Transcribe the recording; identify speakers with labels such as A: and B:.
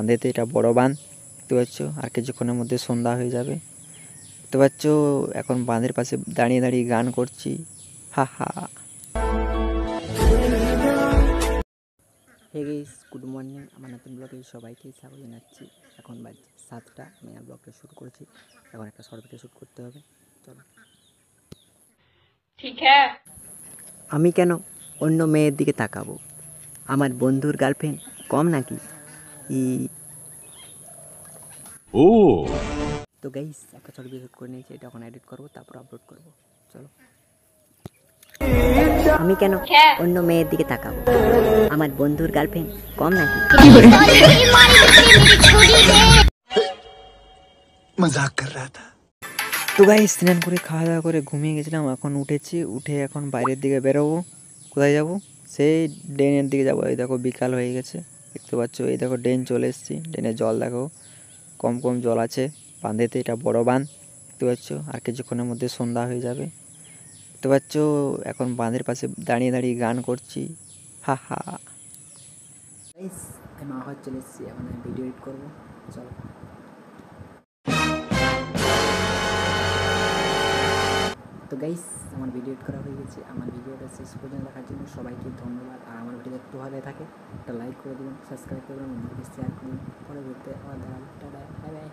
A: বাঁধেতে, এটা বড় বাঁধ দেখতে পাচ্ছ। আর কিছুক্ষণের মধ্যে সন্ধ্যা হয়ে যাবে দেখতে পাচ্ছ। এখন বাঁধের পাশে দাঁড়িয়ে দাঁড়িয়ে গান করছি, হা হা। Hey guys, good morning. আমার নতুন ব্লগে সবাইকে স্বাগত জানাচ্ছি। এখন বাজছে 7টা, আমি আর ব্লগটা শুরু করেছি। এখন একটা শর্ট ভিডিও শ্যুট করতে হবে, চলো।
B: ঠিক হ্যাঁ।
A: আমি কেন অন্য মেয়ের দিকে তাকাবো? আমার বন্ধুর গার্লফ্রেন্ড কম নাকি? ও তো গাইস, একটা শর্ট ভিডিও শ্যুট করে নিয়েছি, এটা এখন এডিট করবো, তারপর আপলোড করবো, চলো। আমি কেন অন্য মেয়ের দিকে তাকাবো? আমার বন্ধুর গার্লফ্রেন্ড কম নাকি? মজাক কর রহা থা। তো গাইস, স্নান করে খাওয়া দাওয়া করে ঘুমিয়ে গেছিলাম। এখন উঠেছি, উঠে এখন বাইরের দিকে বেরোবো। কোথায় যাব? সেই ড্রেনের দিকে যাবো। এই দেখো বিকাল হয়ে গেছে দেখতে পাচ্ছ। এই দেখো ড্রেন চলে এসেছি, ড্রেনের জল দেখো কম কম জল আছে বাঁধেতে, এটা বড় বাঁধ দেখতে পাচ্ছ। আর কিছুক্ষণের মধ্যে সন্ধ্যা হয়ে যাবে দেখতে পাচ্ছ। এখন বাঁধের পাশে দাঁড়িয়ে দাঁড়িয়ে গান করছি, হা হা। গাইস, আমি আবার চলে এসেছি, এখন আমি ভিডিও এডিট করবো, চলো। তো গাইস, আমার ভিডিও এডিট করা হয়ে গেছে। আমার ভিডিওটা শেষ পর্যন্ত দেখার জন্য সবাইকে ধন্যবাদ। আর আমার ভিডিও একটু ভালো থাকে একটা লাইক করে দেবেন, সাবস্ক্রাইব করবেন, বন্ধুদেরকে শেয়ার করবেন। পরবর্তীতে আবার দেখা হবে। Tata, bye bye.